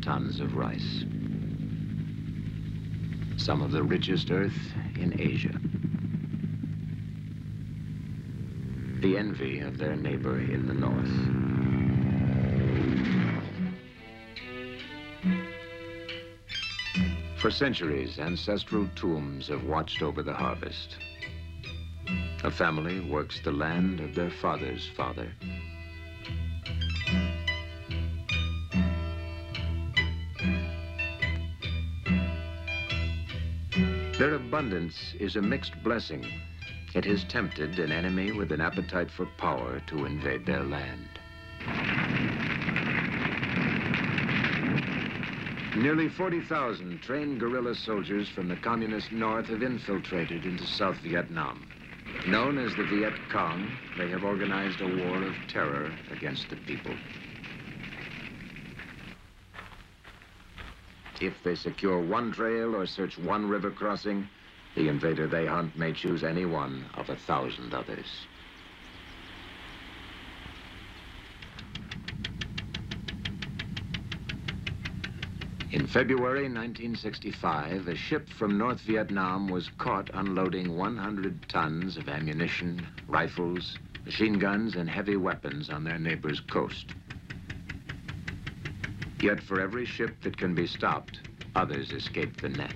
tons of rice. Some of the richest earth in Asia. The envy of their neighbor in the north. For centuries, ancestral tombs have watched over the harvest. A family works the land of their father's father. Their abundance is a mixed blessing. It has tempted an enemy with an appetite for power to invade their land. Nearly 40,000 trained guerrilla soldiers from the communist north have infiltrated into South Vietnam. Known as the Viet Cong, they have organized a war of terror against the people. If they secure one trail or search one river crossing, the invader they hunt may choose any one of 1,000 others. In February 1965, a ship from North Vietnam was caught unloading 100 tons of ammunition, rifles, machine guns, and heavy weapons on their neighbor's coast. Yet for every ship that can be stopped, others escape the net.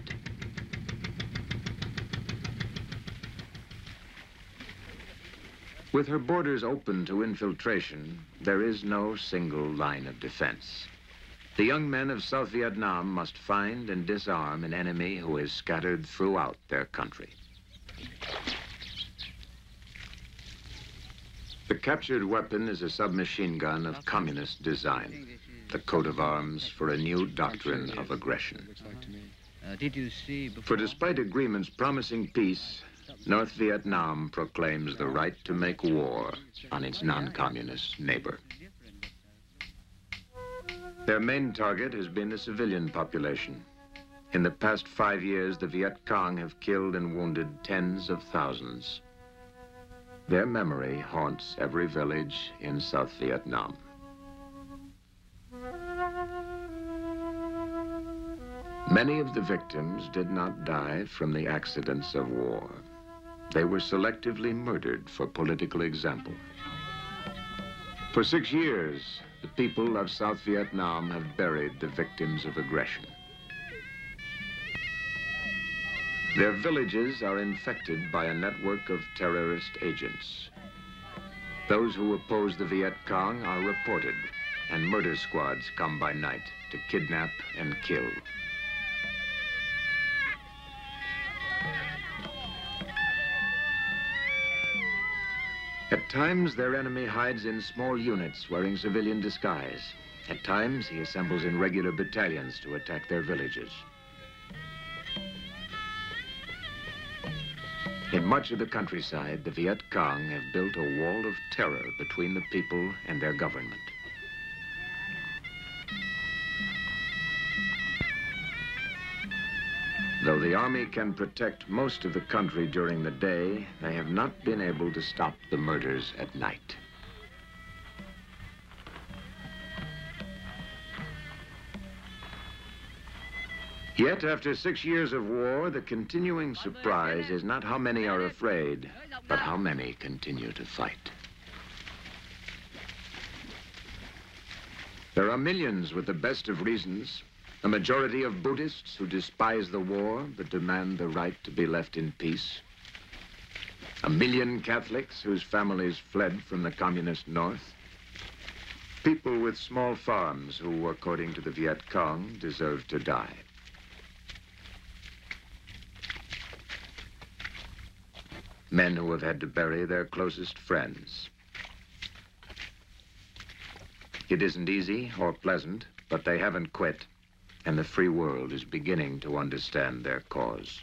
With her borders open to infiltration, there is no single line of defense. The young men of South Vietnam must find and disarm an enemy who is scattered throughout their country. The captured weapon is a submachine gun of communist design, the coat of arms for a new doctrine of aggression. For despite agreements promising peace, North Vietnam proclaims the right to make war on its non-communist neighbor. Their main target has been the civilian population. In the past 5 years, the Viet Cong have killed and wounded tens of thousands. Their memory haunts every village in South Vietnam. Many of the victims did not die from the accidents of war. They were selectively murdered for political example. For 6 years, the people of South Vietnam have buried the victims of aggression. Their villages are infected by a network of terrorist agents. Those who oppose the Viet Cong are reported, and murder squads come by night to kidnap and kill. At times, their enemy hides in small units wearing civilian disguise. At times, he assembles in regular battalions to attack their villages. In much of the countryside, the Viet Cong have built a wall of terror between the people and their government. Though the army can protect most of the country during the day, they have not been able to stop the murders at night. Yet, after 6 years of war, the continuing surprise is not how many are afraid, but how many continue to fight. There are millions with the best of reasons, a majority of Buddhists who despise the war but demand the right to be left in peace. 1 million Catholics whose families fled from the communist north. People with small farms who, according to the Viet Cong, deserve to die. Men who have had to bury their closest friends. It isn't easy or pleasant, but they haven't quit, and the free world is beginning to understand their cause.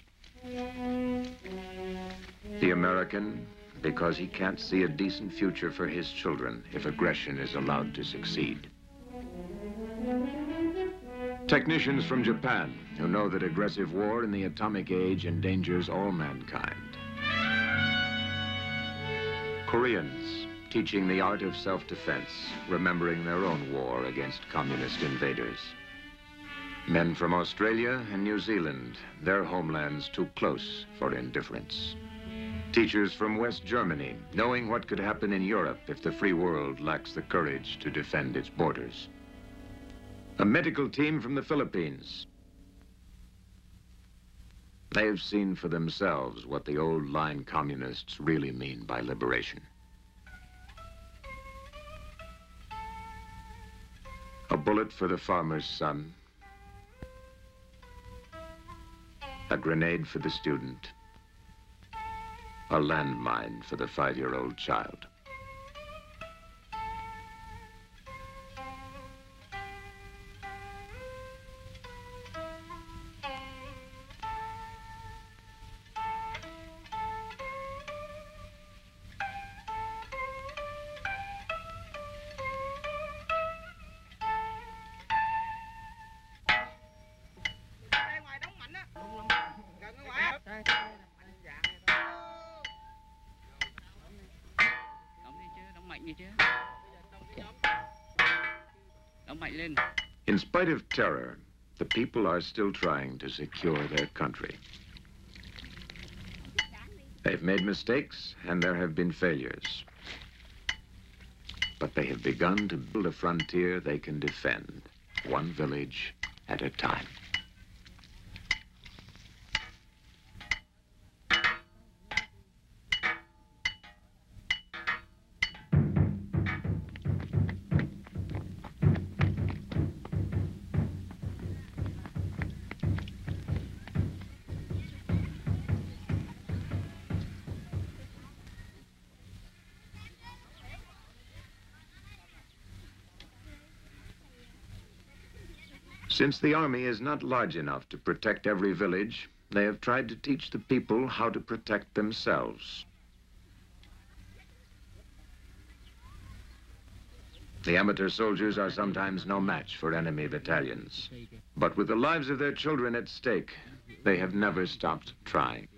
The American, because he can't see a decent future for his children if aggression is allowed to succeed. Technicians from Japan, who know that aggressive war in the atomic age endangers all mankind. Koreans, teaching the art of self-defense, remembering their own war against communist invaders. Men from Australia and New Zealand, their homelands too close for indifference. Teachers from West Germany, knowing what could happen in Europe if the free world lacks the courage to defend its borders. A medical team from the Philippines. They have seen for themselves what the old line communists really mean by liberation. A bullet for the farmer's son. A grenade for the student. A landmine for the 5-year-old child. In spite of terror, the people are still trying to secure their country. They've made mistakes and there have been failures. But they have begun to build a frontier they can defend, one village at a time. Since the army is not large enough to protect every village, they have tried to teach the people how to protect themselves. The amateur soldiers are sometimes no match for enemy battalions. But with the lives of their children at stake, they have never stopped trying.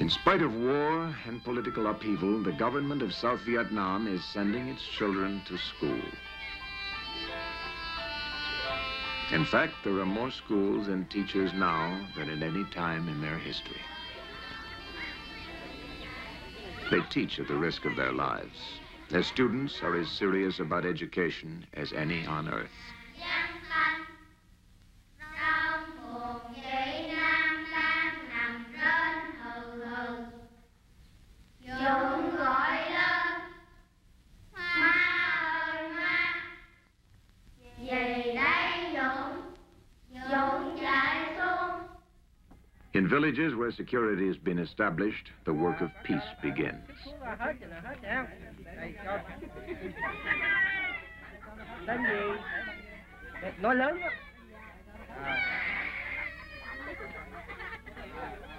In spite of war and political upheaval, the government of South Vietnam is sending its children to school. In fact, there are more schools and teachers now than at any time in their history. They teach at the risk of their lives. Their students are as serious about education as any on earth. In villages where security has been established, the work of peace begins.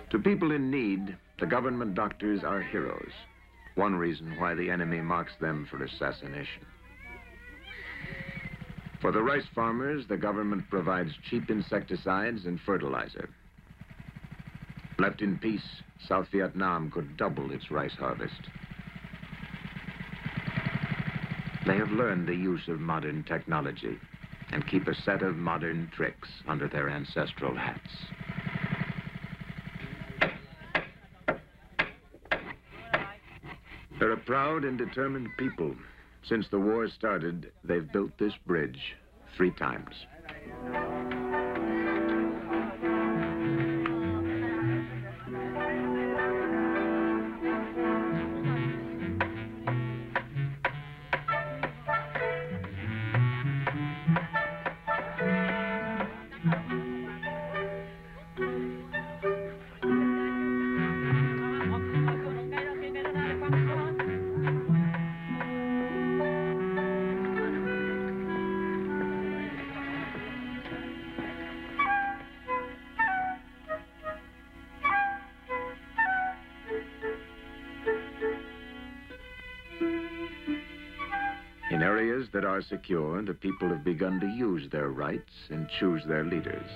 To people in need, the government doctors are heroes. One reason why the enemy marks them for assassination. For the rice farmers, the government provides cheap insecticides and fertilizer. Left in peace, South Vietnam could double its rice harvest. They have learned the use of modern technology and keep a set of modern tricks under their ancestral hats. They're a proud and determined people. Since the war started, they've built this bridge 3 times. In areas that are secure, the people have begun to use their rights and choose their leaders.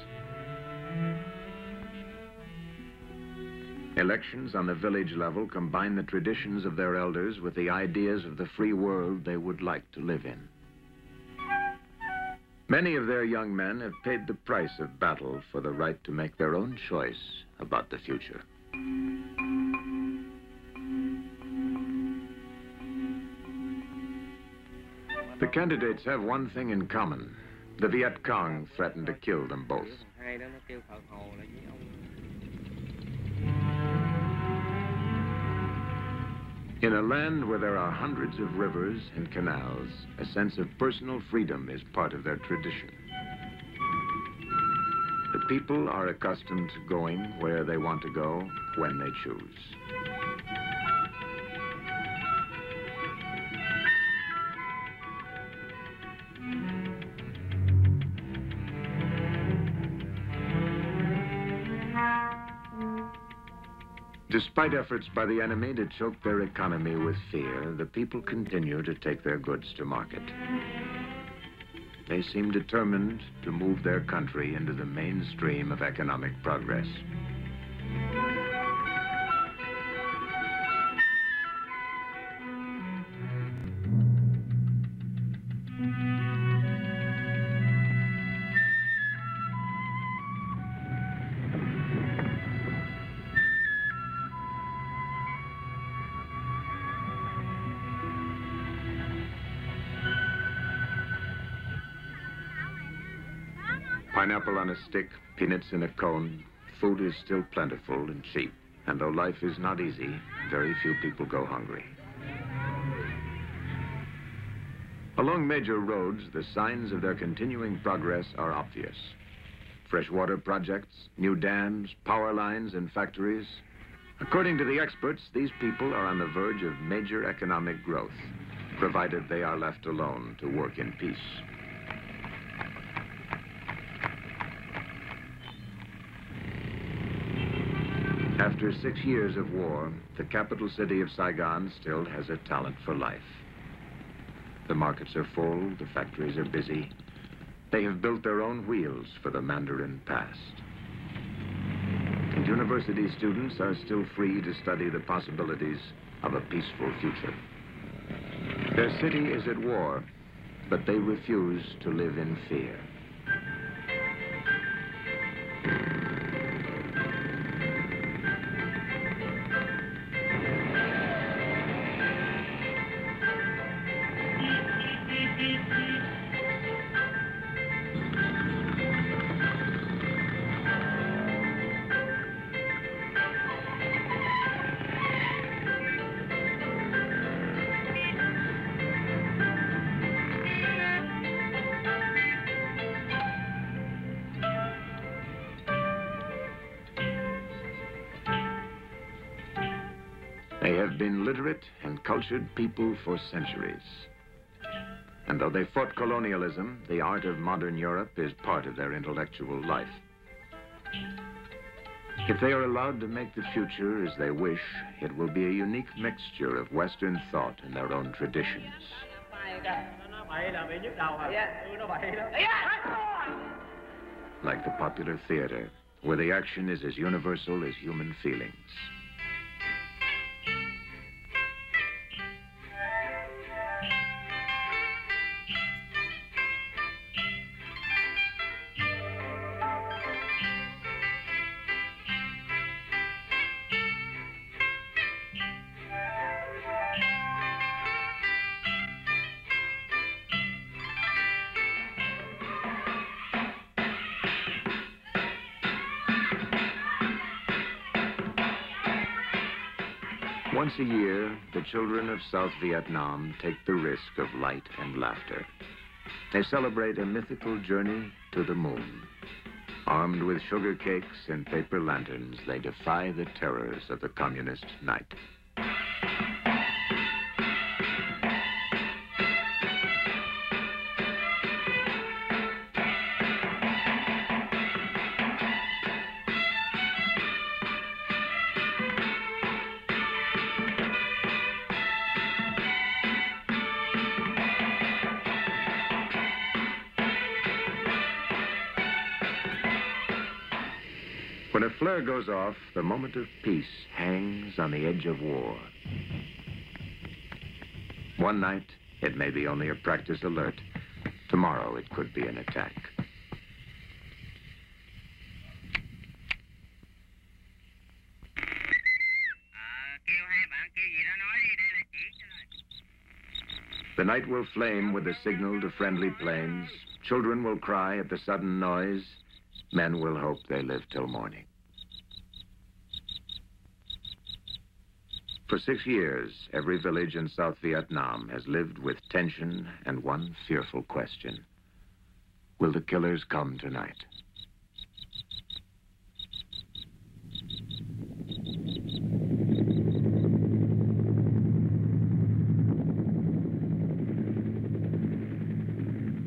Elections on the village level combine the traditions of their elders with the ideas of the free world they would like to live in. Many of their young men have paid the price of battle for the right to make their own choice about the future. The candidates have one thing in common. The Việt Cộng threatened to kill them both. In a land where there are hundreds of rivers and canals, a sense of personal freedom is part of their tradition. The people are accustomed to going where they want to go, when they choose. Despite efforts by the enemy to choke their economy with fear, the people continue to take their goods to market. They seem determined to move their country into the mainstream of economic progress. Pineapple on a stick, peanuts in a cone, food is still plentiful and cheap. And though life is not easy, very few people go hungry. Along major roads, the signs of their continuing progress are obvious. Freshwater projects, new dams, power lines, and factories. According to the experts, these people are on the verge of major economic growth, provided they are left alone to work in peace. After 6 years of war, the capital city of Saigon still has a talent for life. The markets are full, the factories are busy. They have built their own wheels for the Mandarin past. And university students are still free to study the possibilities of a peaceful future. Their city is at war, but they refuse to live in fear. They have been literate and cultured people for centuries. And though they fought colonialism, the art of modern Europe is part of their intellectual life. If they are allowed to make the future as they wish, it will be a unique mixture of Western thought and their own traditions. Like the popular theater, where the action is as universal as human feelings. Once a year, the children of South Vietnam take the risk of light and laughter. They celebrate a mythical journey to the moon. Armed with sugar cakes and paper lanterns, they defy the terrors of the communist night. When a flare goes off, the moment of peace hangs on the edge of war. One night, it may be only a practice alert. Tomorrow, it could be an attack. The night will flame with a signal to friendly planes. Children will cry at the sudden noise. Men will hope they live till morning. For 6 years, every village in South Vietnam has lived with tension and one fearful question. Will the killers come tonight?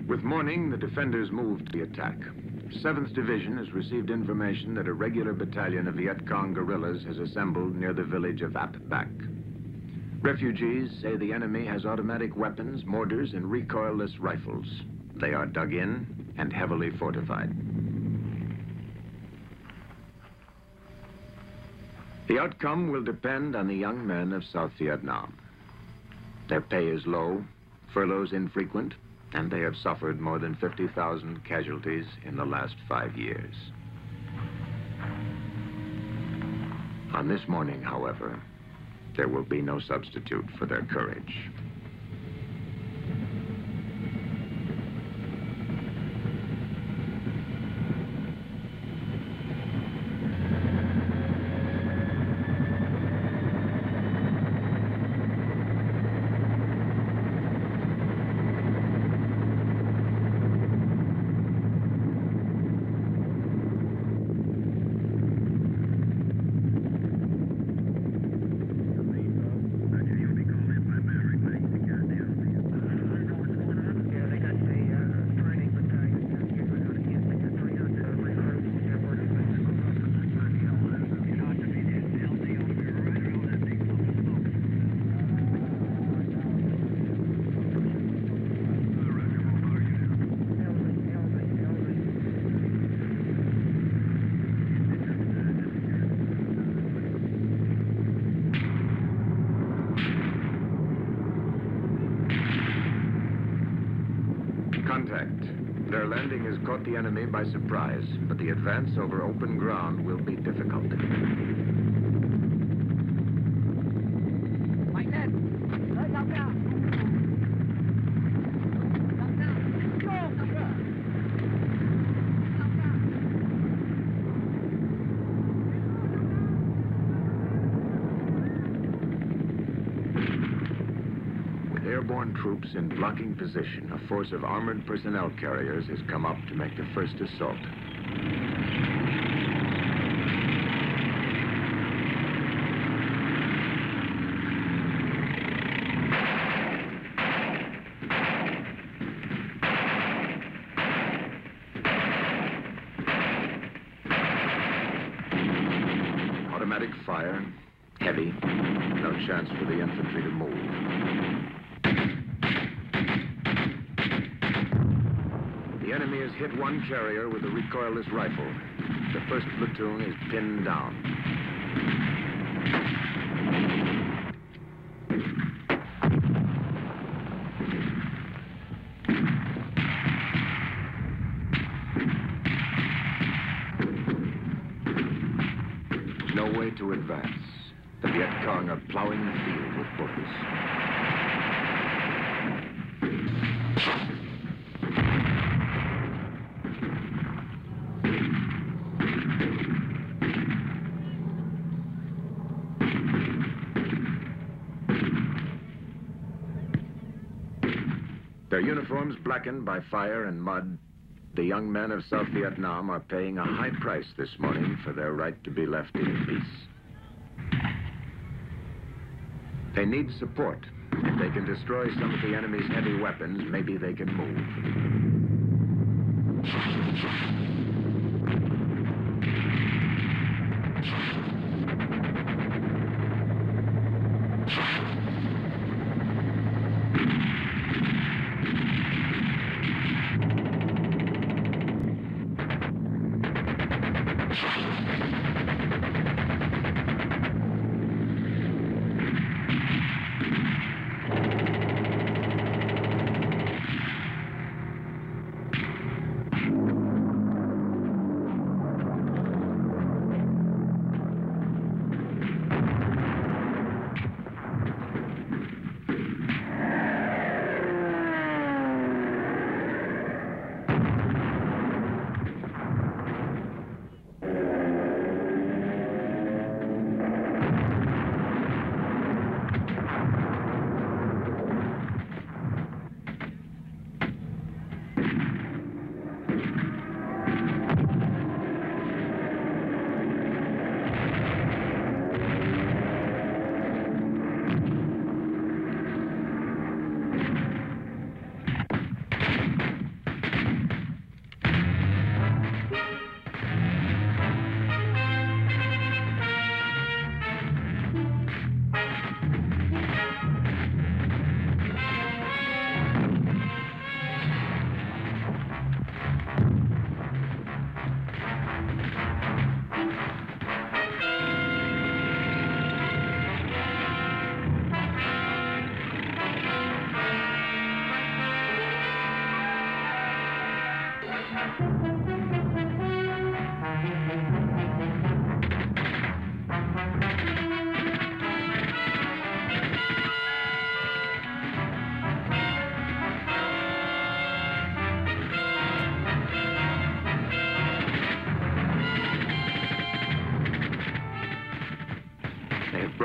With morning, the defenders moved to the attack. 7th Division has received information that a regular battalion of Viet Cong guerrillas has assembled near the village of Ap Bac. Refugees say the enemy has automatic weapons, mortars, and recoilless rifles. They are dug in and heavily fortified. The outcome will depend on the young men of South Vietnam. Their pay is low, furloughs infrequent, and they have suffered more than 50,000 casualties in the last 5 years. On this morning, however, there will be no substitute for their courage. Contact. Their landing has caught the enemy by surprise, but the advance over open ground will be difficult. Airborne troops in blocking position, a force of armored personnel carriers has come up to make the first assault. Automatic fire, heavy, no chance for the infantry to move. The enemy has hit one carrier with a recoilless rifle. The first platoon is pinned down. No way to advance. The Viet Cong are plowing the field with bullets. Their uniforms blackened by fire and mud, the young men of South Vietnam are paying a high price this morning for their right to be left in peace. They need support. If they can destroy some of the enemy's heavy weapons, maybe they can move.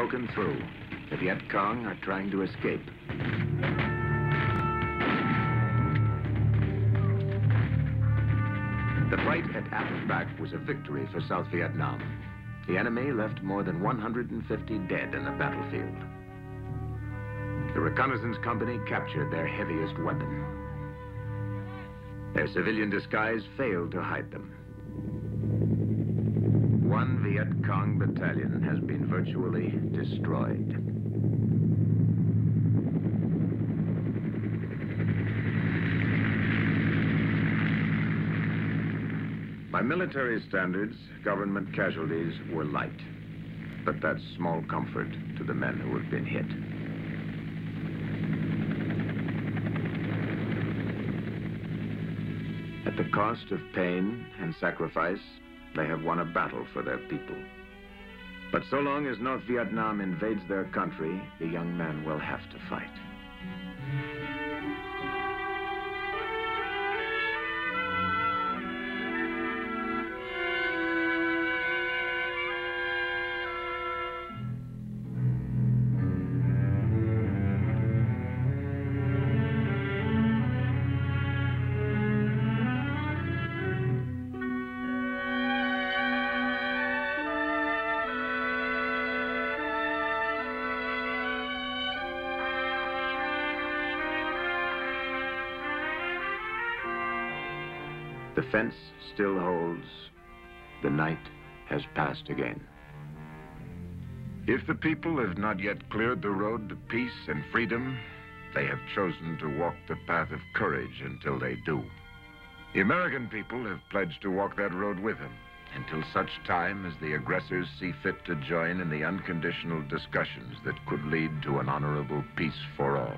broken through. The Viet Cong are trying to escape. The fight at Ap Bac was a victory for South Vietnam. The enemy left more than 150 dead in the battlefield. The reconnaissance company captured their heaviest weapon. Their civilian disguise failed to hide them. One Viet Cong battalion has been virtually destroyed. By military standards, government casualties were light, but that's small comfort to the men who have been hit. At the cost of pain and sacrifice, they have won a battle for their people. But so long as North Vietnam invades their country, the young men will have to fight. The fence still holds. The night has passed again. If the people have not yet cleared the road to peace and freedom, they have chosen to walk the path of courage until they do. The American people have pledged to walk that road with them until such time as the aggressors see fit to join in the unconditional discussions that could lead to an honorable peace for all.